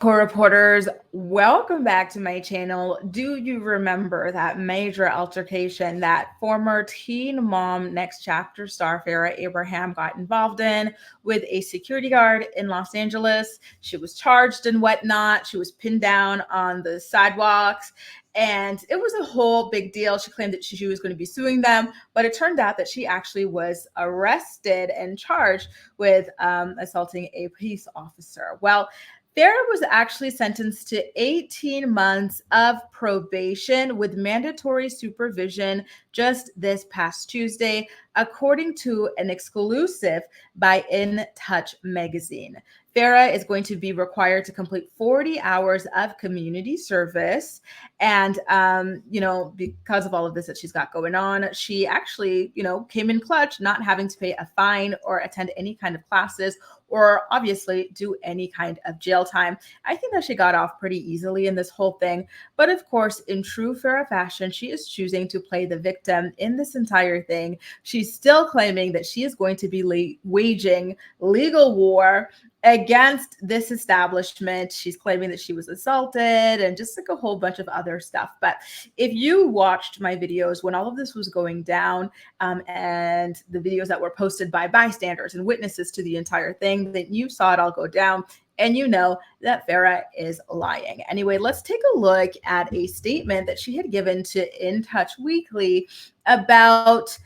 Core reporters, welcome back to my channel. Do you remember that major altercation that former Teen Mom Next Chapter star Farrah Abraham got involved in with a security guard in Los Angeles? She was charged and whatnot. She was pinned down on the sidewalks. And it was a whole big deal. She claimed that she was going to be suing them, but it turned out that she actually was arrested and charged with assaulting a police officer. Well, Farrah was actually sentenced to 18 months of probation with mandatory supervision just this past Tuesday, according to an exclusive by In Touch magazine. Farrah is going to be required to complete 40 hours of community service. And, because of all of this that she's got going on, she actually, came in clutch, not having to pay a fine or attend any kind of classes or obviously do any kind of jail time. I think that she got off pretty easily in this whole thing. But of course, in true Farrah fashion, she is choosing to play the victim in this entire thing. She's still claiming that she is going to be waging legal war against this establishment. She's claiming that she was assaulted and just like a whole bunch of other stuff. But if you watched my videos when all of this was going down, and the videos that were posted by bystanders and witnesses to the entire thing, then you saw it all go down and you know that Farrah is lying. Anyway, let's take a look at a statement that she had given to In Touch Weekly about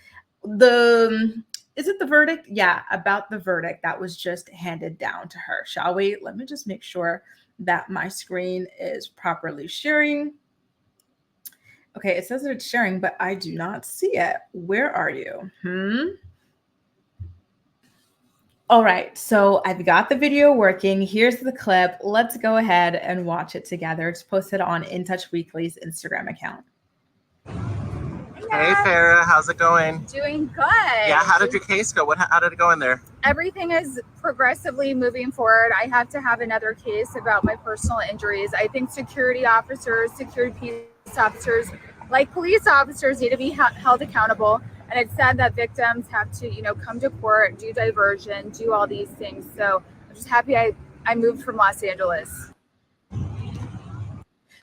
is it the verdict? Yeah, about the verdict that was just handed down to her. Shall we? Let me just make sure that my screen is properly sharing. Okay, it says that it's sharing, but I do not see it. Where are you? All right, so I've got the video working. Here's the clip. Let's go ahead and watch it together. It's posted on In Touch Weekly's Instagram account. Hey Farrah, how's it going? Doing good. Yeah, how did your case go? How did it go in there? Everything is progressively moving forward. I have to have another case about my personal injuries. I think security officers, security peace officers, like police officers, need to be held accountable. And it's sad that victims have to, come to court, do diversion, do all these things. So I'm just happy I moved from Los Angeles.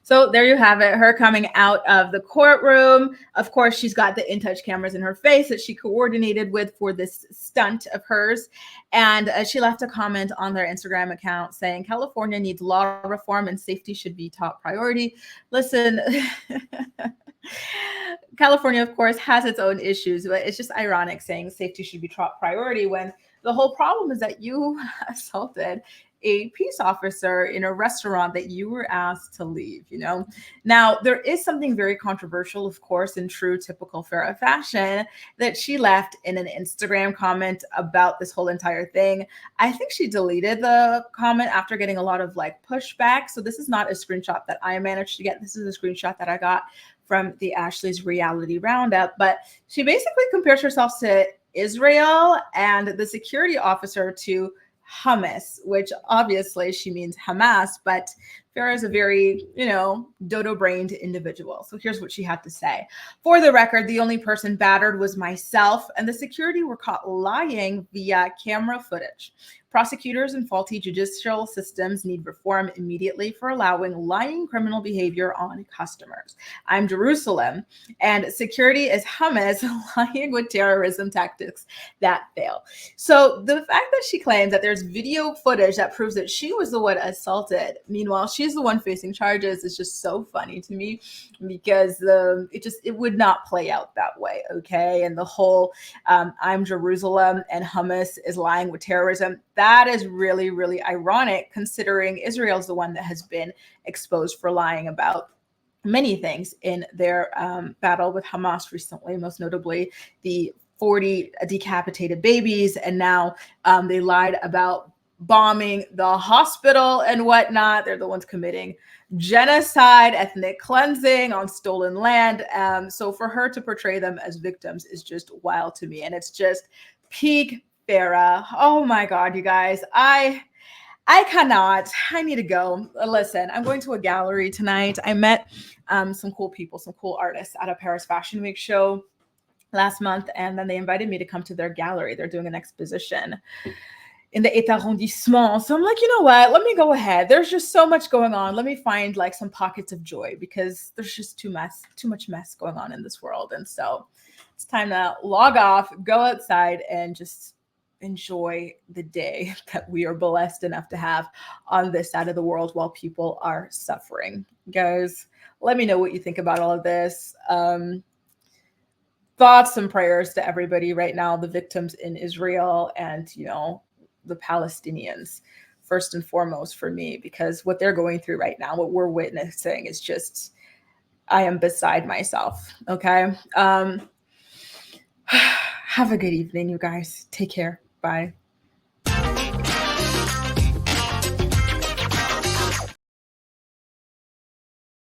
So there you have it, her coming out of the courtroom. Of course, she's got the In Touch cameras in her face that she coordinated with for this stunt of hers. And she left a comment on their Instagram account saying, California needs law reform and safety should be top priority. Listen, California, of course, has its own issues, but it's just ironic saying safety should be top priority when the whole problem is that you assaulted a peace officer in a restaurant that you were asked to leave, Now, there is something very controversial, of course, in true typical Farrah fashion that she left in an Instagram comment about this whole entire thing. I think she deleted the comment after getting a lot of pushback. So this is not a screenshot that I managed to get. This is a screenshot that I got from the Ashley's Reality Roundup. But she basically compares herself to Israel and the security officer to hummus, which obviously she means Hamas, but Farrah is a very, dodo-brained individual. So here's what she had to say. For the record, the only person battered was myself, and the security were caught lying via camera footage. Prosecutors and faulty judicial systems need reform immediately for allowing lying criminal behavior on customers. I'm Jerusalem, and security is hummus, lying with terrorism tactics that fail. So the fact that she claims that there's video footage that proves that she was the one assaulted, meanwhile, she's the one facing charges, is just so funny to me because it would not play out that way, okay? And the whole I'm Jerusalem and hummus is lying with terrorism, that is really, really ironic considering Israel's the one that has been exposed for lying about many things in their battle with Hamas recently, most notably the 40 decapitated babies. And now they lied about bombing the hospital and whatnot. They're the ones committing genocide, ethnic cleansing on stolen land. So for her to portray them as victims is just wild to me. And it's just peak Farrah. Oh my God, you guys. I cannot. I need to go. Listen, I'm going to a gallery tonight. I met some cool people, some cool artists at a Paris Fashion Week show last month, and then they invited me to come to their gallery. They're doing an exposition. in the 8th arrondissement. So I'm like, you know what? Let me go ahead. There's just so much going on. Let me find like some pockets of joy because there's just too much mess going on in this world. And so it's time to log off, go outside, and just enjoy the day that we are blessed enough to have on this side of the world while people are suffering. Guys, let me know what you think about all of this. Thoughts and prayers to everybody right now, the victims in Israel and, the Palestinians, first and foremost for me, because what they're going through right now, what we're witnessing is just, I am beside myself. Okay. Have a good evening, you guys. Take care. Bye.